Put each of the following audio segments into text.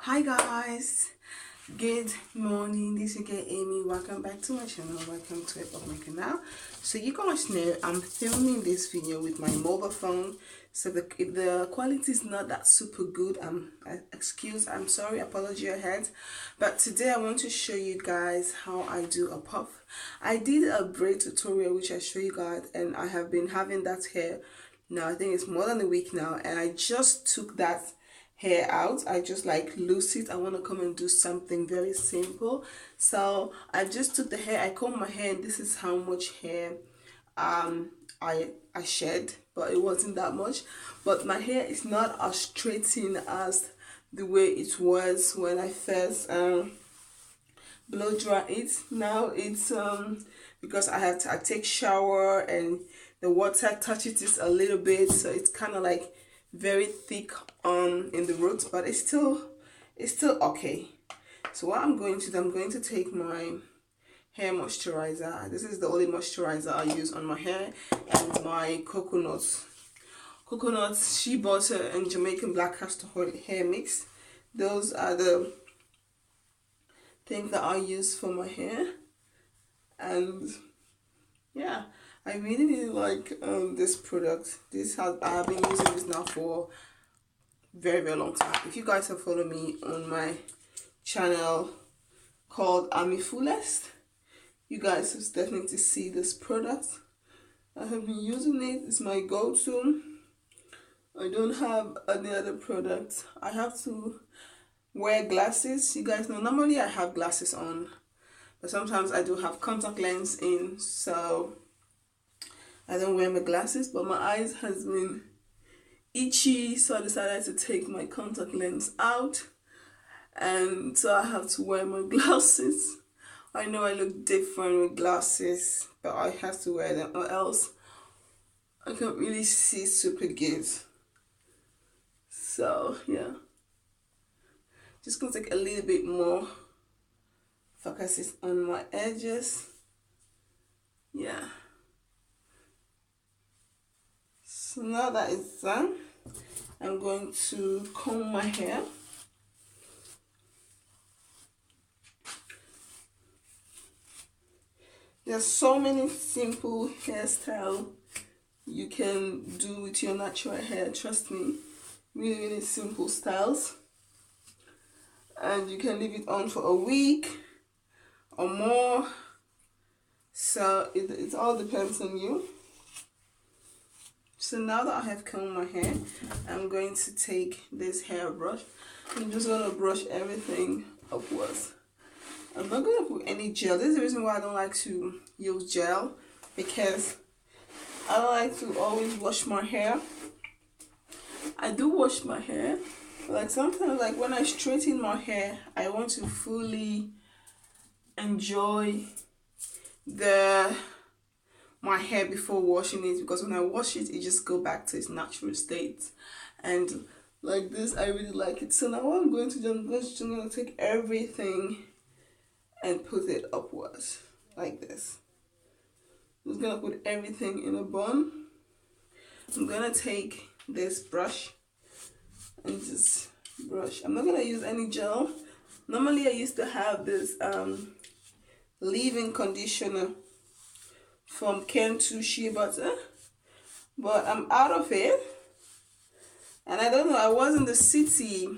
Hi guys, good morning. This is again Amy. Welcome back to my channel. Welcome to my canal. So you guys know I'm filming this video with my mobile phone, so if the quality is not that super good, I'm sorry, apology ahead. But today I want to show you guys how I do a puff. I did a braid tutorial which I show you guys, and I have been having that hair now. I think it's more than a week now, and I just took that hair out. I just like loose it. I want to come and do something very simple, so I just took the hair, I combed my hair, and this is how much hair I shed, but it wasn't that much. But my hair is not as straightened as the way it was when I first blow dry it. Now it's because I take shower and the water touches it a little bit, so it's kind of like very thick in the roots, but it's still okay. So what I'm going to do, I'm going to take my hair moisturizer. This is the only moisturizer I use on my hair, and my coconut shea butter and Jamaican black castor oil hair mix. Those are the things that I use for my hair. And yeah, I really like this product. I have been using this now for very long time. If you guys have followed me on my channel called Fullest, you guys have definitely see this product. I have been using it. It's my go-to. I don't have any other product. I have to wear glasses. You guys know normally I have glasses on, but sometimes I do have contact lens in, so I don't wear my glasses. But my eyes has been itchy, so I decided to take my contact lens out, and so I have to wear my glasses. I know I look different with glasses, but I have to wear them or else I can't really see super good. So yeah, just gonna take a little bit more, focus it on my edges. Yeah. So now that it's done, I'm going to comb my hair. There's so many simple hairstyles you can do with your natural hair. Trust me, really simple styles. And you can leave it on for a week or more. So it all depends on you. So now that I have combed my hair, I'm going to take this hair brush. I'm just going to brush everything upwards. I'm not going to put any gel. This is the reason why I don't like to use gel, because I don't like to always wash my hair. I do wash my hair, but like sometimes, like when I straighten my hair, I want to fully enjoy my hair before washing it, because when I wash it, it just go back to its natural state. And like this, I really like it. So now what I'm going to do, I'm just going to take everything and put it upwards like this. I'm just going to put everything in a bun. I'm going to take this brush and just brush. I'm not going to use any gel. Normally I used to have this leave-in conditioner from Ken2 shea butter, but I'm out of it. And I don't know, I was in the city,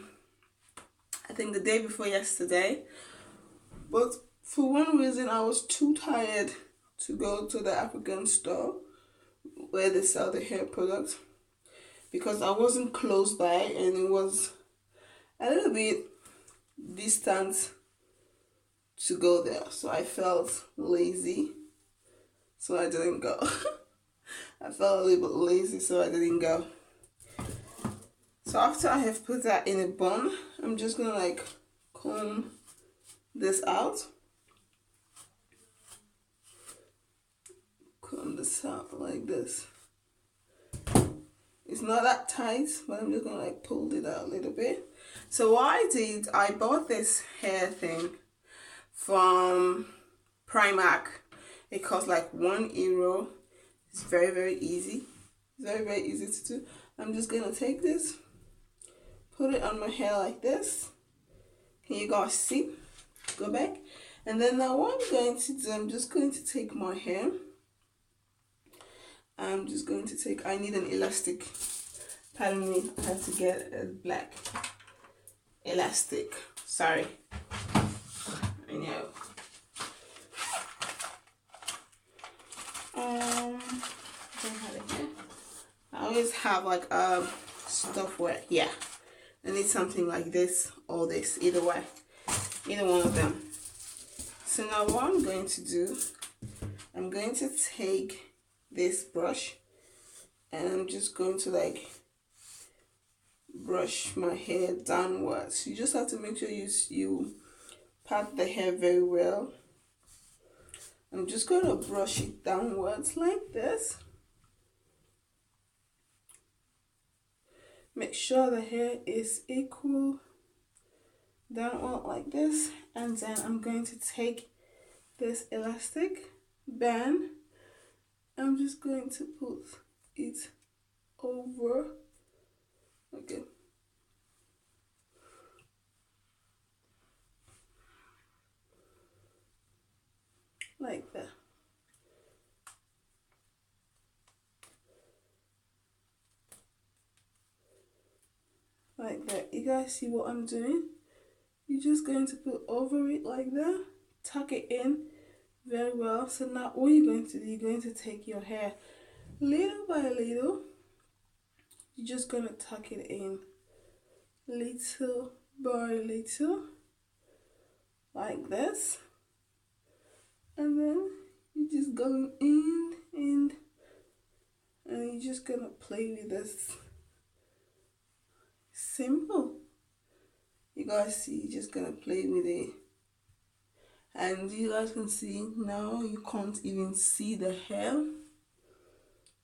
I think the day before yesterday, but for one reason I was too tired to go to the African store where they sell the hair products, because I wasn't close by and it was a little bit distant to go there, so I felt lazy, so I didn't go. I felt a little bit lazy, so I didn't go. So after I have put that in a bun, I'm just gonna like comb this out. Comb this out like this. It's not that tight, but I'm just gonna like pull it out a little bit. So what I did, I bought this hair thing from Primark. It costs like €1. It's very easy. It's very easy to do. I'm just gonna take this, put it on my hair like this, Can you guys see? Go back. And then now what I'm going to do, I'm just going to take my hair. I'm just going to take, I need an elastic. Pardon me, I have to get a black elastic. Sorry. I know. I always have like stuff where, yeah, I need something like this or this, either way, either one of them. So now what I'm going to do, I'm going to take this brush and I'm just going to like brush my hair downwards. You just have to make sure you pat the hair very well. I'm just going to brush it downwards like this. Make sure the hair is equal downward like this, and then I'm going to take this elastic band. I'm just going to put it over. Okay. Like that. Like that. You guys see what I'm doing? You're just going to put over it like that. Tuck it in very well. So now what you're going to do, you're going to take your hair little by little. You're just going to tuck it in little by little. Like this. And then you're just going in and you're just going to play with this. Simple. You guys see, you're just gonna play with it, and you guys can see now you can't even see the hair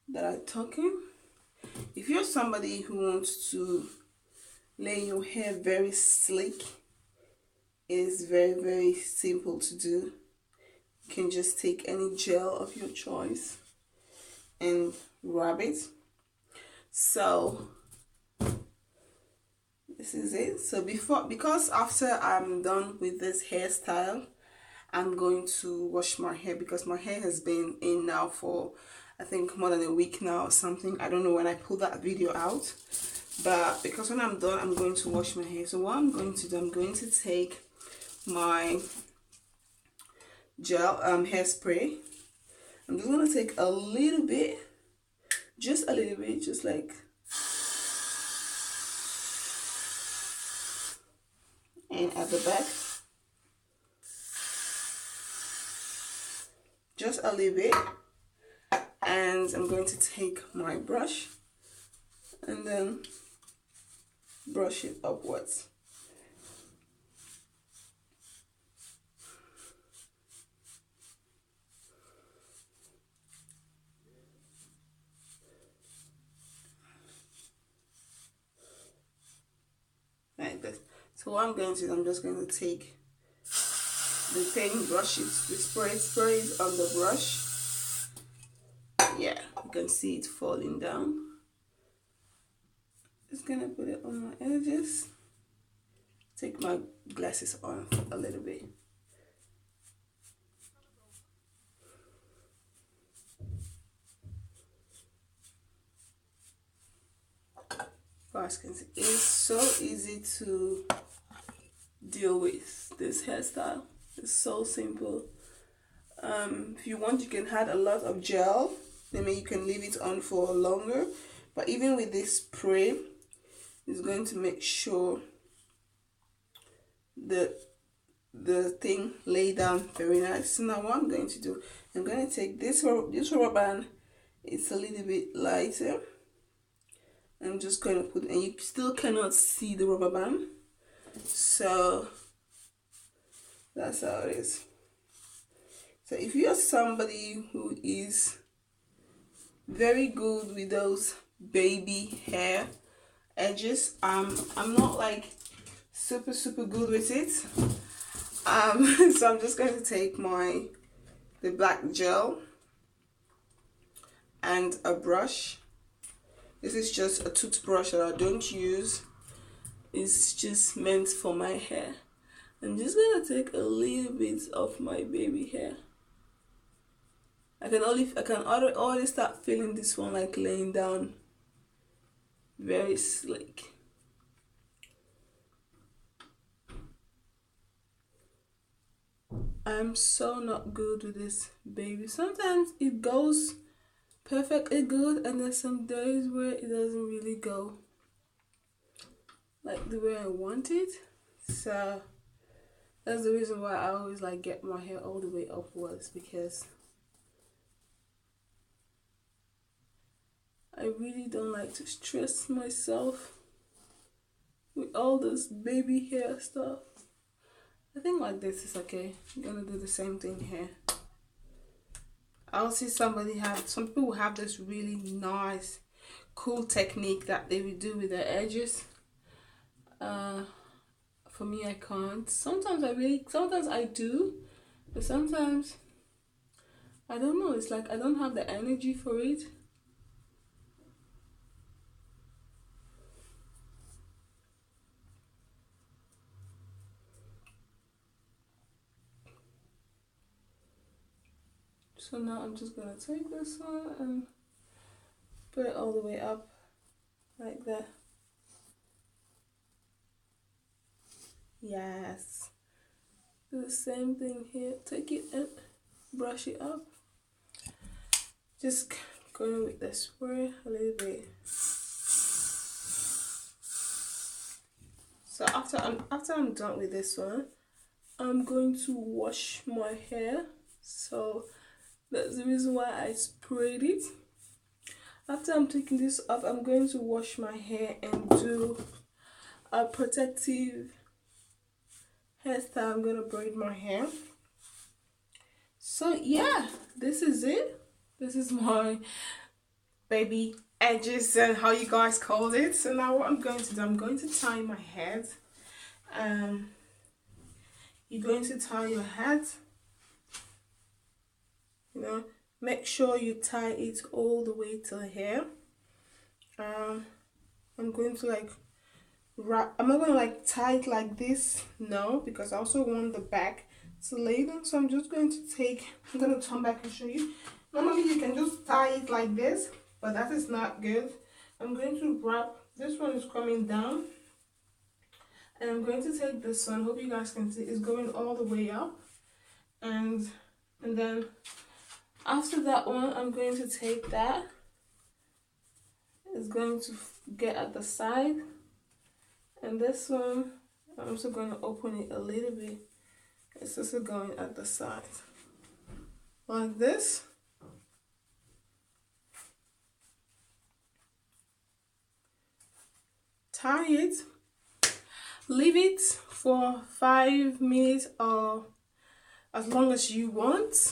that I'm talking. If you're somebody who wants to lay your hair very sleek, it is very simple to do. You can just take any gel of your choice and rub it. So this is it. So because after I'm done with this hairstyle, I'm going to wash my hair, because my hair has been in now for I think more than a week now or something. I don't know when I pulled that video out, but because when I'm done, I'm going to wash my hair. So what I'm going to do, I'm going to take my gel hairspray. I'm just going to take a little bit, just a little bit, just like, and at the back, just a little bit. And I'm going to take my brush and then brush it upwards. Like this. So what I'm going to do, I'm just going to take the thing, brush it, the spray it on the brush. Yeah, you can see it falling down. Just gonna put it on my edges. Take my glasses on a little bit. Guys can see, it's so easy to deal with this hairstyle. It's so simple. If you want, you can add a lot of gel. Maybe you can leave it on for longer. But even with this spray, it's going to make sure the thing lay down very nice. So now what I'm going to do, I'm going to take this rubber band. It's a little bit lighter. I'm just going to put, and you still cannot see the rubber band. So that's how it is. So if you're somebody who is very good with those baby hair edges, I'm not like super good with it. So I'm just going to take the black gel and a brush. This is just a toothbrush that I don't use. It's just meant for my hair. I'm just gonna take a little bit of my baby hair. I can already start feeling this one like laying down very slick. I'm so not good with this baby. Sometimes it goes perfectly good, and there's some days where it doesn't really go like the way I want it. So that's the reason why I always like get my hair all the way upwards, because I really don't like to stress myself with all this baby hair stuff. I think like this is okay. I'm gonna do the same thing here. I'll see some people have this really nice, cool technique that they will do with their edges. For me, I can't. Sometimes I do, but sometimes I don't know. It's like I don't have the energy for it. So now I'm just gonna take this one and put it all the way up like that. Yes. Do the same thing here. Take it and brush it up. Just going with the spray a little bit. So after I'm done with this one, I'm going to wash my hair. So that's the reason why I sprayed it. After I'm taking this off, I'm going to wash my hair and do a protective hairstyle. I'm gonna braid my hair. So yeah, this is it. This is my baby edges and how you guys called it. So now what I'm going to do, I'm going to tie my head. You're going to tie your head, you know, make sure you tie it all the way to here. I'm going to like wrap. I'm not going to like tie it like this, no, because I also want the back to lay down. So I'm just going to I'm going to turn back and show you. Normally you can just tie it like this, but that is not good. I'm going to wrap. This one is coming down, and I'm going to take this one. Hope you guys can see it's going all the way up, and then after that one, I'm going to take that. It's going to get at the side, and this one I'm also going to open it a little bit. It's also going at the side like this. Tie it, leave it for 5 minutes or as long as you want.